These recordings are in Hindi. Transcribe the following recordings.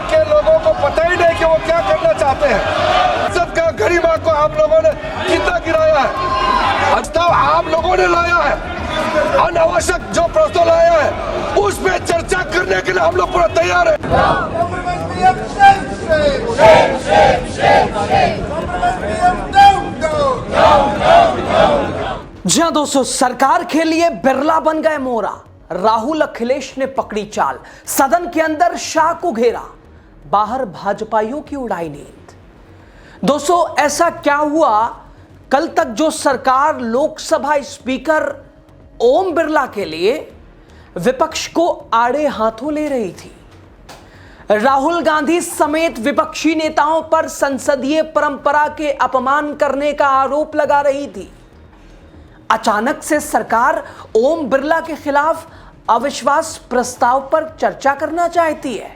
के लोगों को पता ही नहीं कि वो क्या करना चाहते हैं। सबका गरिमा को आप लोगों ने कितना गिराया है, प्रस्ताव आप लोगों ने लाया है, अनावश्यक जो प्रस्ताव लाया है उस पे चर्चा करने के लिए हम लोग पूरा तैयार है। जी हाँ दोस्तों, सरकार के लिए बिरला बन गए मोरा। राहुल अखिलेश ने पकड़ी चाल, सदन के अंदर शाह को घेरा, बाहर भाजपाइयों की उड़ाई नींद। दोस्तों ऐसा क्या हुआ, कल तक जो सरकार लोकसभा स्पीकर ओम बिरला के लिए विपक्ष को आड़े हाथों ले रही थी, राहुल गांधी समेत विपक्षी नेताओं पर संसदीय परंपरा के अपमान करने का आरोप लगा रही थी, अचानक से सरकार ओम बिरला के खिलाफ अविश्वास प्रस्ताव पर चर्चा करना चाहती है।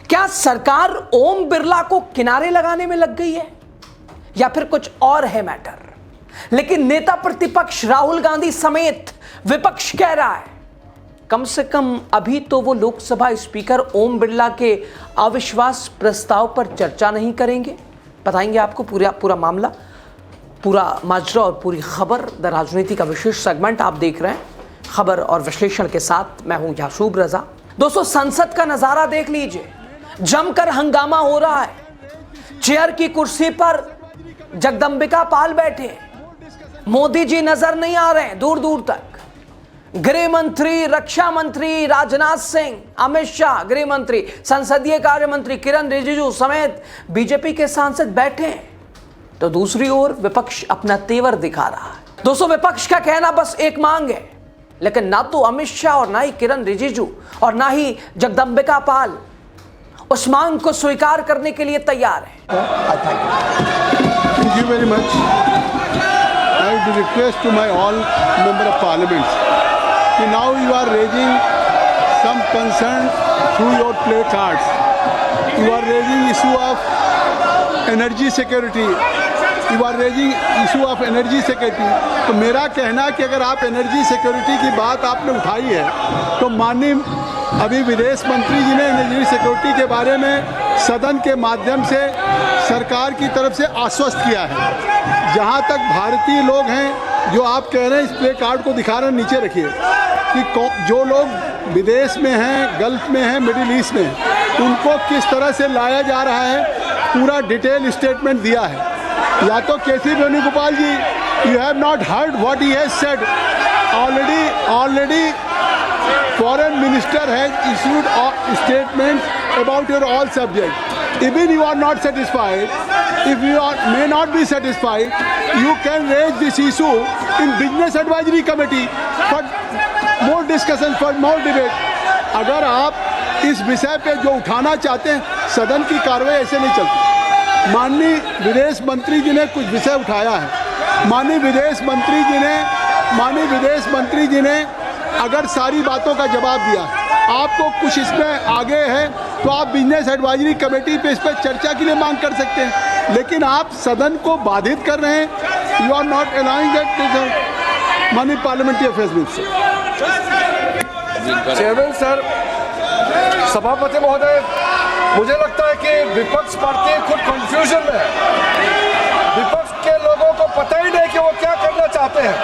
क्या सरकार ओम बिरला को किनारे लगाने में लग गई है या फिर कुछ और है मैटर? लेकिन नेता प्रतिपक्ष राहुल गांधी समेत विपक्ष कह रहा है कम से कम अभी तो वो लोकसभा स्पीकर ओम बिरला के अविश्वास प्रस्ताव पर चर्चा नहीं करेंगे। बताएंगे आपको पूरा मामला, पूरा माजरा और पूरी खबर। द राजनीति का विशेष सेगमेंट आप देख रहे हैं, खबर और विश्लेषण के साथ मैं हूं यासूब रजा। दोस्तों संसद का नजारा देख लीजिए, जमकर हंगामा हो रहा है। चेयर की कुर्सी पर जगदंबिका पाल बैठे, मोदी जी नजर नहीं आ रहे हैं दूर दूर तक। गृह मंत्री, रक्षा मंत्री राजनाथ सिंह, अमित शाह गृह मंत्री, संसदीय कार्य मंत्री किरण रिजिजू समेत बीजेपी के सांसद बैठे हैं, तो दूसरी ओर विपक्ष अपना तेवर दिखा रहा है। दोस्तों विपक्ष का कहना बस एक मांग है, लेकिन ना तो अमित शाह और ना ही किरण रिजिजू और ना ही जगदंबिका पाल उस मांग को स्वीकार करने के लिए तैयार है। Thank you very much. I would request to my all member of parliament कि now you are raising some concern through your play cards. You are raising issue of energy security. You are raising issue of energy security. तो मेरा कहना कि अगर आप एनर्जी सिक्योरिटी की बात आपने उठाई है तो माननीय अभी विदेश मंत्री जी ने एनर्जी सिक्योरिटी के बारे में सदन के माध्यम से सरकार की तरफ से आश्वस्त किया है। जहां तक भारतीय लोग हैं जो आप कह रहे हैं इस प्ले कार्ड को दिखा रहे हैं नीचे रखिए कि जो लोग विदेश में हैं, गल्फ में हैं, मिडिल ईस्ट में हैं, उनको किस तरह से लाया जा रहा है, पूरा डिटेल स्टेटमेंट दिया है। या तो KC Venugopal ji, you have not heard what he has said. Already foreign minister has issued statements about your all subjects. Even you are not satisfied, if you may not be satisfied, you can raise this issue in business advisory committee for more discussion, for more debate. अगर आप इस विषय पे जो उठाना चाहते हैं, सदन की कार्रवाई ऐसे नहीं चलती। माननीय विदेश मंत्री जी ने कुछ विषय उठाया है। माननीय विदेश मंत्री जी ने अगर सारी बातों का जवाब दिया, आपको कुछ इसमें आगे है तो आप बिजनेस एडवाइजरी कमेटी पे इस पर चर्चा के लिए मांग कर सकते हैं, लेकिन आप सदन को बाधित कर रहे हैं। You are not allowing that माननीय parliamentary affairs minister. Chairman sir, सभापति महोदय, मुझे लगता है कि विपक्ष पार्टी खुद कंफ्यूजन में है। विपक्ष के लोगों को पता ही नहीं कि वो क्या करना चाहते हैं।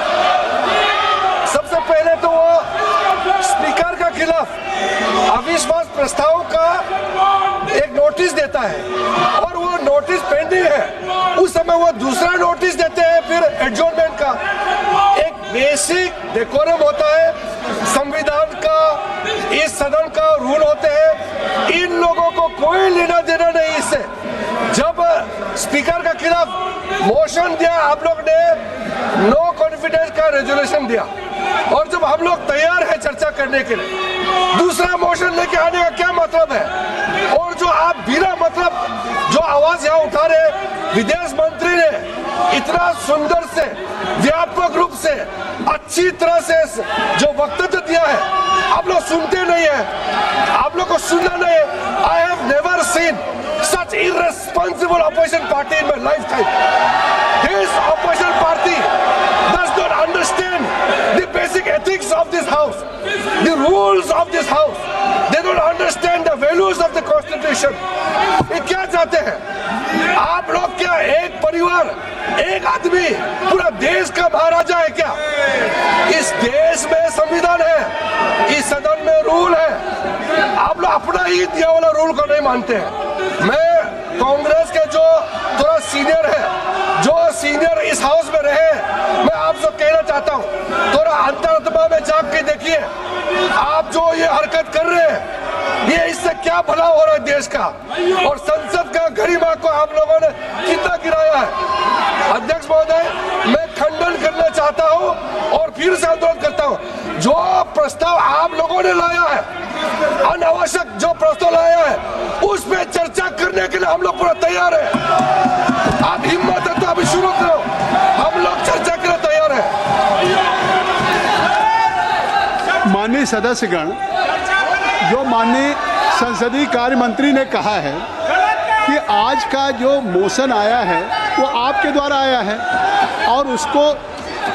सबसे पहले तो वो स्पीकर के खिलाफ अविश्वास प्रस्ताव का एक नोटिस देता है और वो नोटिस पेंडिंग है। उस समय वो दूसरा नोटिस देते हैं फिर एडजॉर्नमेंट का। एक बेसिक डेकोरम होता है, संविधान का, इस सदन का रूल होते हैं। इन लोगों को कोई लेना देना नहीं इससे। जब स्पीकर के खिलाफ मोशन दिया, आप लोग ने नो कॉन्फिडेंस का रेजोल्यूशन दिया और जब हम लोग तैयार हैं चर्चा करने के लिए, दूसरा मोशन लेके आने का क्या मतलब है? और जो आप बिना मतलब जो आवाज यहाँ उठा रहे, विदेश मंत्री ने इतना सुंदर से व्यापक रूप से अच्छा अच्छी तरह से जो वक्तव्य दिया है, आप लोग सुनते नहीं है, आप लोग को सुनना नहीं है। I have never seen such irresponsible opposition party in my lifetime. This opposition party does not understand the basic ethics of this house, the rules of this house. They don't understand the values of the constitution. ये क्या चाहते हैं आप लोग? क्या एक परिवार, एक आदमी पूरा देश का महाराजा है क्या? इस देश में संविधान है, इस सदन में रूल है, आप लोग अपना ही दिया वाला रूल को नहीं मानते हैं। मैं कांग्रेस के जो थोड़ा सीनियर है, जो सीनियर इस हाउस में रहे, मैं आपसे कहना चाहता हूं, थोड़ा अंतरात्मा में झांक के देखिए, आप जो ये हरकत कर रहे हैं, ये इससे क्या भला हो रहा है देश का, और संसद का गरिमा को आप लोगों ने कितना गिराया है। अध्यक्ष महोदय, मैं खंडन करना चाहता हूं और फिर से आंदोलन करता हूं। जो प्रस्ताव आप लोगों ने लाया है, अनावश्यक जो प्रस्ताव लाया है, उस पे चर्चा करने के लिए हम लोग पूरा तैयार है। आप हिम्मत है तो अभी शुरू करो, हम लोग चर्चा के लिए तैयार है। माननीय सदस्यगण, जो माननीय संसदीय कार्य मंत्री ने कहा है कि आज का जो मोशन आया है वो आपके द्वारा आया है और उसको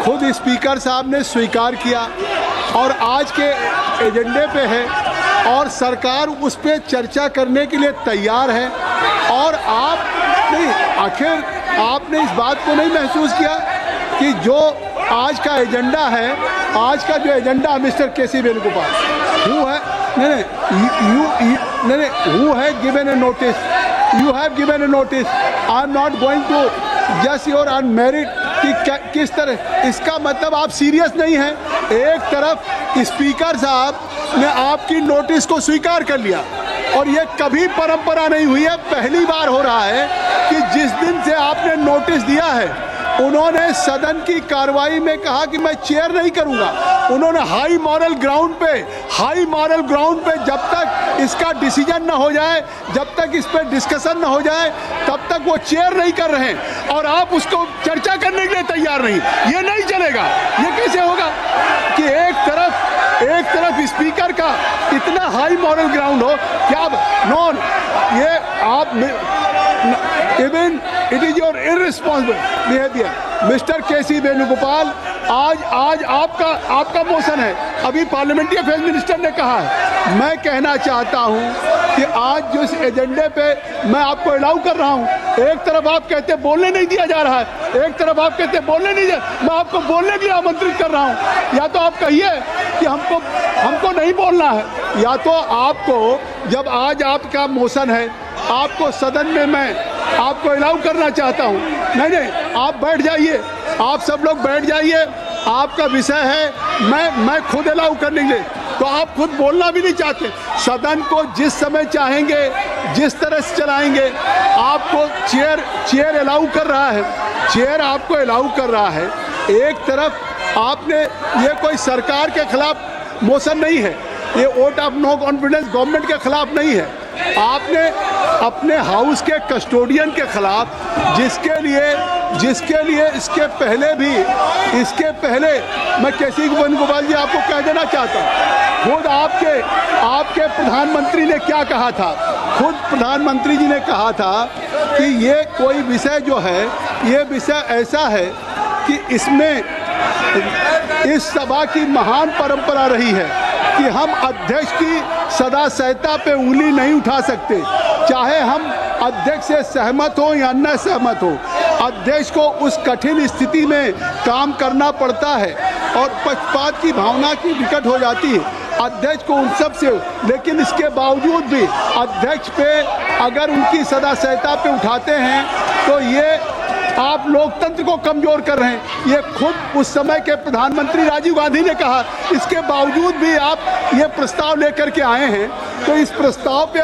खुद स्पीकर साहब ने स्वीकार किया और आज के एजेंडे पे है और सरकार उस पर चर्चा करने के लिए तैयार है। और आप नहीं, आखिर आपने इस बात को नहीं महसूस किया कि जो आज का एजेंडा है, आज का जो agenda mister KC Venugopal who है नहीं हु है given a notice, you have given a notice, I am not going to just your unmarried कि किस तरह, इसका मतलब आप सीरियस नहीं हैं। एक तरफ स्पीकर साहब ने आपकी नोटिस को स्वीकार कर लिया और ये कभी परंपरा नहीं हुई है, पहली बार हो रहा है कि जिस दिन से आपने नोटिस दिया है उन्होंने सदन की कार्रवाई में कहा कि मैं चेयर नहीं करूंगा। उन्होंने हाई मॉरल ग्राउंड पे जब तक इसका डिसीजन ना हो जाए, जब तक इस पर डिस्कशन ना हो जाए, तब तक वो चेयर नहीं कर रहे हैं और आप उसको चर्चा करने के लिए तैयार नहीं। ये नहीं चलेगा। ये कैसे होगा कि एक तरफ स्पीकर का इतना हाई मॉरल ग्राउंड हो कि आप नॉन ये आप even it is your irresponsible behaviour. Mister KC Venugopal, आज आपका मोशन है, अभी पार्लियामेंट्री अफेयर्स मिनिस्टर ने कहा है। मैं कहना चाहता हूं कि आज जिस एजेंडे पे मैं आपको अलाउ कर रहा हूं, एक तरफ आप कहते बोलने नहीं दिया जा रहा है, एक तरफ आप कहते बोलने नहीं दिया, मैं आपको बोलने के लिए आमंत्रित कर रहा हूं। या तो आप कहिए कि हमको नहीं बोलना है, या तो आपको जब आज आपका मोशन है, आपको सदन में मैं आपको अलाउ करना चाहता हूं। नहीं, आप बैठ जाइए, आप सब लोग बैठ जाइए, आपका विषय है। मैं खुद अलाउ करने के लिए, तो आप खुद बोलना भी नहीं चाहते। सदन को जिस समय चाहेंगे जिस तरह से चलाएंगे। आपको चेयर अलाउ कर रहा है, चेयर आपको अलाउ कर रहा है। एक तरफ आपने, ये कोई सरकार के खिलाफ मोशन नहीं है, ये vote of no confidence government के खिलाफ नहीं है। आपने अपने हाउस के कस्टोडियन के खिलाफ, जिसके लिए इसके पहले मैं केसी वेणुगोपाल जी आपको कह देना चाहता हूँ, खुद आपके प्रधानमंत्री ने क्या कहा था? खुद प्रधानमंत्री जी ने कहा था कि ये कोई विषय जो है, ये विषय ऐसा है कि इसमें इस सभा की महान परंपरा रही है कि हम अध्यक्ष की सदा सहता पे उंगली नहीं उठा सकते, चाहे हम अध्यक्ष से सहमत हो या न सहमत हो। अध्यक्ष को उस कठिन स्थिति में काम करना पड़ता है और पक्षपात की भावना की विकट हो जाती है अध्यक्ष को उन सब से। लेकिन इसके बावजूद भी अध्यक्ष पे अगर उनकी सदा सहता पे उठाते हैं तो ये आप लोकतंत्र को कमजोर कर रहे हैं। ये खुद उस समय के प्रधानमंत्री राजीव गांधी ने कहा। इसके बावजूद भी आप ये प्रस्ताव लेकर के आए हैं, तो इस प्रस्ताव पे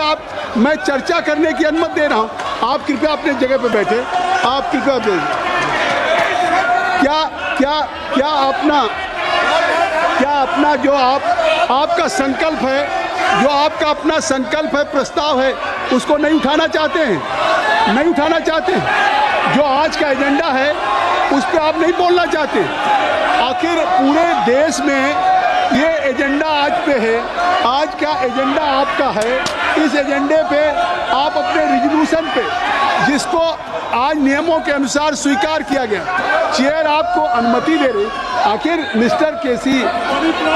मैं चर्चा करने की अनुमति दे रहा हूं। आप कृपया अपने जगह पे बैठे, आप कृपया क्या अपना जो आपका संकल्प है, जो आपका अपना संकल्प है, प्रस्ताव है, उसको नहीं उठाना चाहते हैं? नहीं उठाना चाहते हैं? जो आज का एजेंडा है उस पर आप नहीं बोलना चाहते? आखिर पूरे देश में ये एजेंडा आज पे है, आज का एजेंडा आपका है, इस एजेंडे पे आप अपने रिजोल्यूशन पे जिसको आज नियमों के अनुसार स्वीकार किया गया, चेयर आपको अनुमति दे रही। आखिर मिस्टर केसी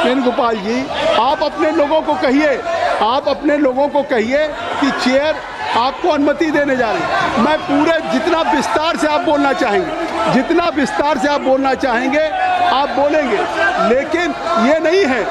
वेणुगोपाल जी, आप अपने लोगों को कहिए, आप अपने लोगों को कहिए कि चेयर आपको अनुमति देने जा रही। मैं पूरे जितना विस्तार से आप बोलना चाहेंगे, जितना विस्तार से आप बोलना चाहेंगे आप बोलेंगे, लेकिन ये नहीं है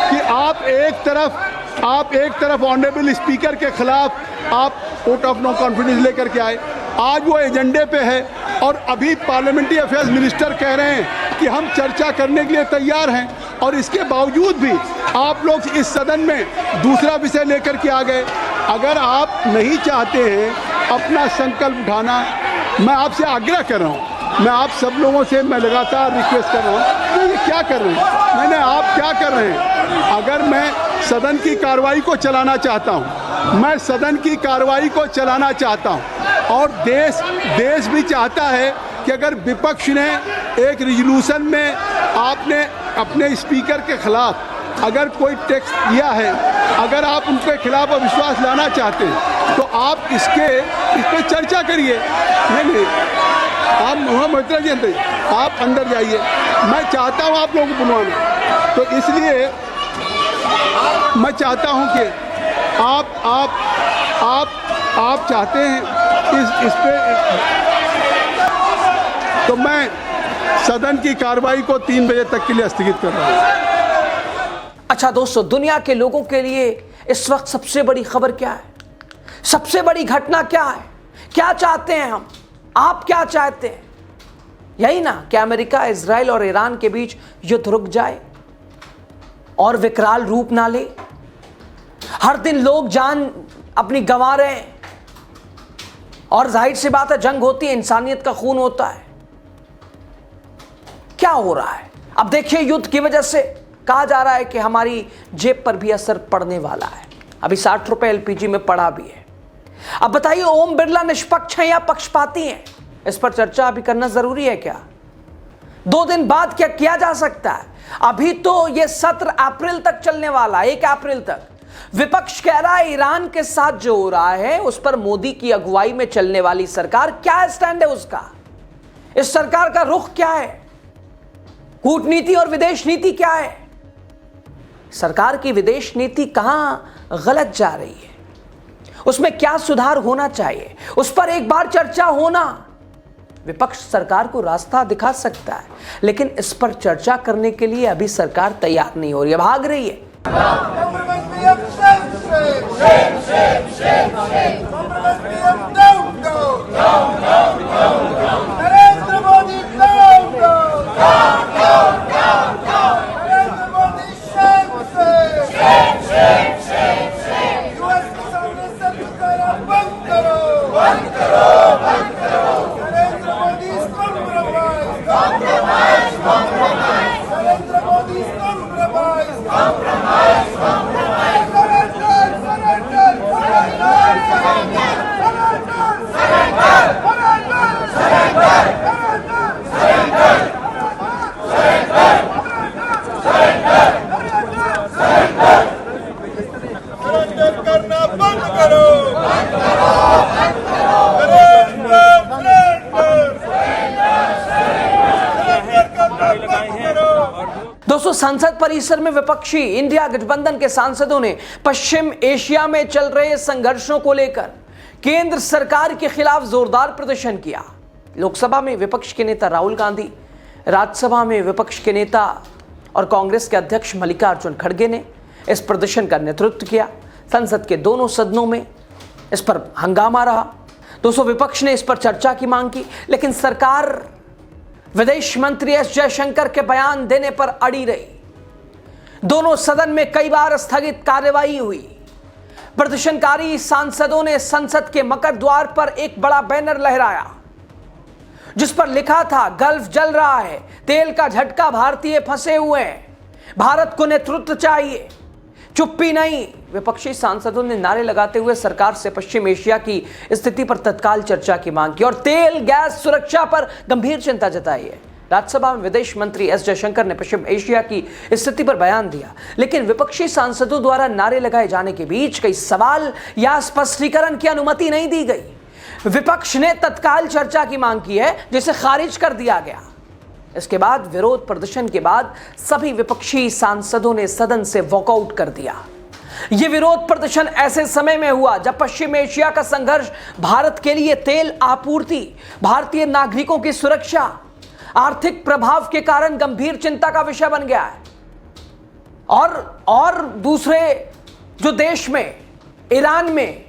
कि आप एक तरफ ऑनरेबल स्पीकर के खिलाफ आप वोट ऑफ नो कॉन्फिडेंस लेकर के आए। आज वो एजेंडे पे है और अभी पार्लियामेंट्री अफेयर्स मिनिस्टर कह रहे हैं कि हम चर्चा करने के लिए तैयार हैं, और इसके बावजूद भी आप लोग इस सदन में दूसरा विषय लेकर के आ गए। अगर आप नहीं चाहते हैं अपना संकल्प उठाना, मैं आपसे आग्रह कर रहा हूँ, मैं आप सब लोगों से मैं लगातार रिक्वेस्ट कर रहा हूँ कि ये क्या कर रहे हैं, मैंने आप क्या कर रहे हैं। अगर मैं सदन की कार्रवाई को चलाना चाहता हूँ, मैं सदन की कार्रवाई को चलाना चाहता हूँ, और देश भी चाहता है कि अगर विपक्ष ने एक रिजोल्यूशन में आपने अपने स्पीकर के खिलाफ अगर कोई टेक्स्ट दिया है, अगर आप उनके खिलाफ अविश्वास लाना चाहते हैं तो आप इस पर चर्चा करिए। नहीं, आप मोहम्मद जी अंदर, आप अंदर जाइए, मैं चाहता हूं आप लोगों को बुलवाना, तो इसलिए मैं चाहता हूं कि आप चाहते हैं इस पे, तो मैं सदन की कार्रवाई को 3 बजे तक के लिए स्थगित कर रहा हूं। अच्छा दोस्तों, दुनिया के लोगों के लिए इस वक्त सबसे बड़ी खबर क्या है, सबसे बड़ी घटना क्या है, क्या चाहते हैं हम, आप क्या चाहते हैं? यही ना कि अमेरिका, इजराइल और ईरान के बीच युद्ध रुक जाए और विकराल रूप ना ले। हर दिन लोग जान अपनी गंवा रहे हैं, और जाहिर सी बात है जंग होती है, इंसानियत का खून होता है। क्या हो रहा है अब देखिए, युद्ध की वजह से कहा जा रहा है कि हमारी जेब पर भी असर पड़ने वाला है। अभी 60 रुपए एलपीजी में पड़ा भी है। अब बताइए, ओम बिरला निष्पक्ष हैं या पक्षपाती हैं? इस पर चर्चा अभी करना जरूरी है क्या? 2 दिन बाद क्या किया जा सकता है? अभी तो यह सत्र अप्रैल तक चलने वाला है, 1 अप्रैल तक। विपक्ष कह रहा है ईरान के साथ जो हो रहा है उस पर मोदी की अगुवाई में चलने वाली सरकार, क्या स्टैंड है उसका? इस सरकार का रुख क्या है? कूटनीति और विदेश नीति क्या है? सरकार की विदेश नीति कहां गलत जा रही है, उसमें क्या सुधार होना चाहिए, उस पर एक बार चर्चा होना। विपक्ष सरकार को रास्ता दिखा सकता है, लेकिन इस पर चर्चा करने के लिए अभी सरकार तैयार नहीं हो रही है, भाग रही है। दोस्तों, संसद परिसर में विपक्षी इंडिया गठबंधन के सांसदों ने पश्चिम एशिया में चल रहे संघर्षों को लेकर केंद्र सरकार के खिलाफ जोरदार प्रदर्शन किया। लोकसभा में विपक्ष के नेता राहुल गांधी, राज्यसभा में विपक्ष के नेता और कांग्रेस के अध्यक्ष मल्लिकार्जुन खड़गे ने इस प्रदर्शन का नेतृत्व किया। संसद के दोनों सदनों में इस पर हंगामा रहा। दोस्तों, विपक्ष ने इस पर चर्चा की मांग की, लेकिन सरकार विदेश मंत्री एस जयशंकर के बयान देने पर अड़ी रही। दोनों सदन में कई बार स्थगित कार्यवाही हुई। प्रदर्शनकारी सांसदों ने संसद के मकर द्वार पर एक बड़ा बैनर लहराया जिस पर लिखा था, गल्फ जल रहा है, तेल का झटका, भारतीय फंसे हुए हैं, भारत को नेतृत्व चाहिए। चुप्पी नहीं, विपक्षी सांसदों ने नारे लगाते हुए सरकार से पश्चिम एशिया की स्थिति पर तत्काल चर्चा की मांग की और तेल गैस सुरक्षा पर गंभीर चिंता जताई है। राज्यसभा में विदेश मंत्री एस जयशंकर ने पश्चिम एशिया की स्थिति पर बयान दिया, लेकिन विपक्षी सांसदों द्वारा नारे लगाए जाने के बीच कई सवाल या स्पष्टीकरण की अनुमति नहीं दी गई। विपक्ष ने तत्काल चर्चा की मांग की है, जिसे खारिज कर दिया गया। इसके बाद विरोध प्रदर्शन के बाद सभी विपक्षी सांसदों ने सदन से वॉकआउट कर दिया। यह विरोध प्रदर्शन ऐसे समय में हुआ जब पश्चिम एशिया का संघर्ष भारत के लिए तेल आपूर्ति, भारतीय नागरिकों की सुरक्षा, आर्थिक प्रभाव के कारण गंभीर चिंता का विषय बन गया है। और दूसरे जो देश में, ईरान में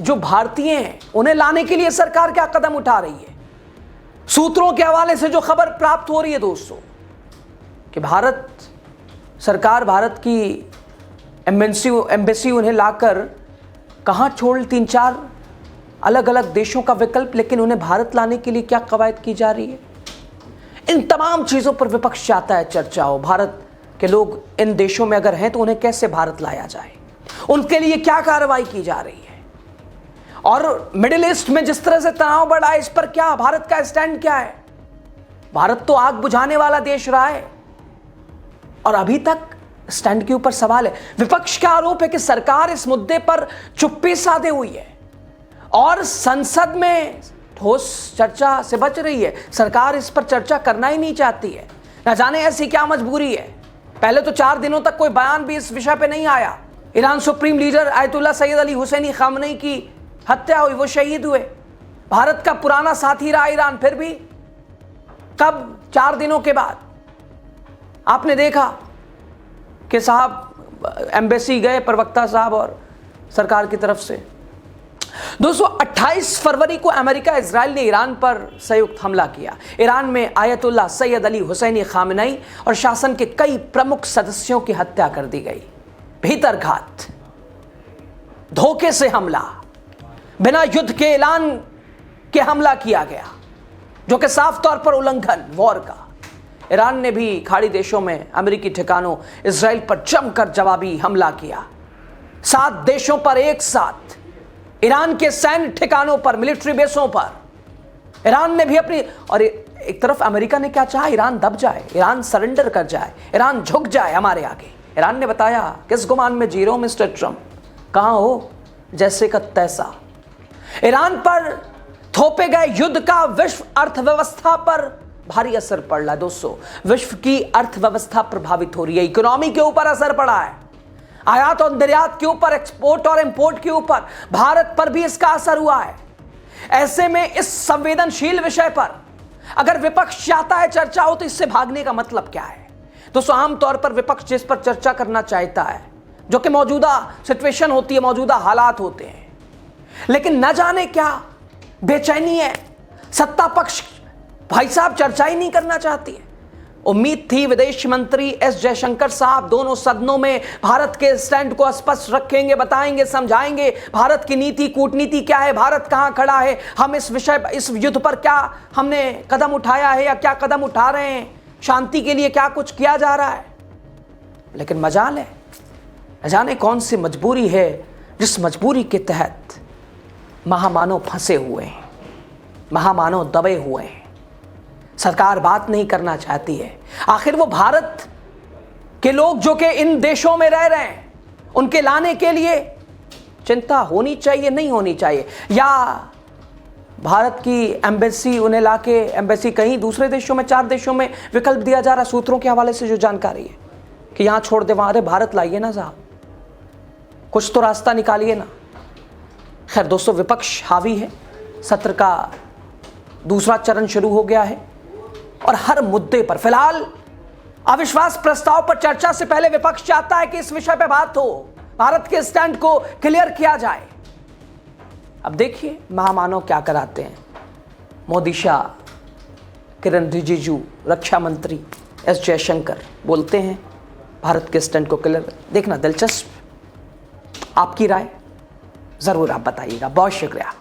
जो भारतीय हैं, उन्हें लाने के लिए सरकार क्या कदम उठा रही है। सूत्रों के हवाले से जो खबर प्राप्त हो रही है दोस्तों, कि भारत सरकार, भारत की एम्बेसी उन्हें लाकर कहां छोड़ 3-4 अलग अलग देशों का विकल्प, लेकिन उन्हें भारत लाने के लिए क्या कवायद की जा रही है। इन तमाम चीजों पर विपक्ष चाहता है चर्चा हो। भारत के लोग इन देशों में अगर हैं तो उन्हें कैसे भारत लाया जाए, उनके लिए क्या कार्रवाई की जा रही है। और मिडिल ईस्ट में जिस तरह से तनाव बढ़ा है, इस पर क्या भारत का स्टैंड क्या है। भारत तो आग बुझाने वाला देश रहा है और अभी तक स्टैंड के ऊपर सवाल है। विपक्ष का आरोप है कि सरकार इस मुद्दे पर चुप्पी साधे हुई है और संसद में ठोस चर्चा से बच रही है। सरकार इस पर चर्चा करना ही नहीं चाहती है। न जाने ऐसी क्या मजबूरी है। पहले तो 4 दिनों तक कोई बयान भी इस विषय पे नहीं आया। Iran supreme leader Ayatollah Sayyid Ali Hosseini Khamenei की हत्या हुई, वो शहीद हुए। भारत का पुराना साथी रहा ईरान, फिर भी कब 4 दिनों के बाद आपने देखा कि साहब एम्बेसी गए, प्रवक्ता साहब और सरकार की तरफ से। दोस्तों 28 फरवरी को अमेरिका इजराइल ने ईरान पर संयुक्त हमला किया। ईरान में ayatollah Sayyid Ali Hosseini Khamenei और शासन के कई प्रमुख सदस्यों की हत्या कर दी गई। भीतरघात, धोखे से हमला, बिना युद्ध के ऐलान के हमला किया गया, जो कि साफ तौर पर उल्लंघन वॉर का। ईरान ने भी खाड़ी देशों में अमेरिकी ठिकानों इजराइल पर जमकर जवाबी हमला किया। 7 देशों पर एक साथ, ईरान के सैन्य ठिकानों पर, मिलिट्री बेसों पर ईरान ने भी अपनी, और एक तरफ अमेरिका ने क्या चाहा, ईरान दब जाए, ईरान सरेंडर कर जाए, ईरान झुक जाए हमारे आगे। ईरान ने बताया, किस गुमान में जी रहे हो मिस्टर ट्रंप, कहां हो, जैसे का तैसा। ईरान पर थोपे गए युद्ध का विश्व अर्थव्यवस्था पर भारी असर पड़ रहा है। दोस्तों विश्व की अर्थव्यवस्था प्रभावित हो रही है, इकोनॉमी के ऊपर असर पड़ा है, आयात और निर्यात के ऊपर, एक्सपोर्ट और इंपोर्ट के ऊपर, भारत पर भी इसका असर हुआ है। ऐसे में इस संवेदनशील विषय पर अगर विपक्ष चाहता है चर्चा हो तो इससे भागने का मतलब क्या है। दोस्तों आमतौर पर विपक्ष जिस पर चर्चा करना चाहता है, जो कि मौजूदा सिचुएशन होती है, मौजूदा हालात होते हैं, लेकिन न जाने क्या बेचैनी है, सत्ता पक्ष भाई साहब चर्चा ही नहीं करना चाहती है। उम्मीद थी विदेश मंत्री एस जयशंकर साहब दोनों सदनों में भारत के स्टैंड को स्पष्ट रखेंगे, बताएंगे, समझाएंगे भारत की नीति कूटनीति क्या है, भारत कहां खड़ा है, हम इस विषय, इस युद्ध पर क्या हमने कदम उठाया है या क्या कदम उठा रहे हैं, शांति के लिए क्या कुछ किया जा रहा है। लेकिन मजाल है, न जाने कौन सी मजबूरी है जिस मजबूरी के तहत महामानव फंसे हुए हैं, महामानव दबे हुए हैं। सरकार बात नहीं करना चाहती है। आखिर वो भारत के लोग जो कि इन देशों में रह रहे हैं, उनके लाने के लिए चिंता होनी चाहिए, नहीं होनी चाहिए, या भारत की एम्बेसी उन्हें लाके, एम्बेसी कहीं दूसरे देशों में, 4 देशों में विकल्प दिया जा रहा। सूत्रों के हवाले से जो जानकारी है कि यहां छोड़ दे, वहां, अरे भारत लाइए ना साहब, कुछ तो रास्ता निकालिए ना। खैर दोस्तों विपक्ष हावी है, सत्र का दूसरा चरण शुरू हो गया है और हर मुद्दे पर फिलहाल अविश्वास प्रस्ताव पर चर्चा से पहले विपक्ष चाहता है कि इस विषय पर बात हो, भारत के स्टैंड को क्लियर किया जाए। अब देखिए महामानव क्या कराते हैं। मोदी शाह, किरण रिजिजू, रक्षा मंत्री एस जयशंकर बोलते हैं भारत के स्टैंड को क्लियर। देखना दिलचस्प, आपकी राय जरूर आप बताइएगा। बहुत शुक्रिया।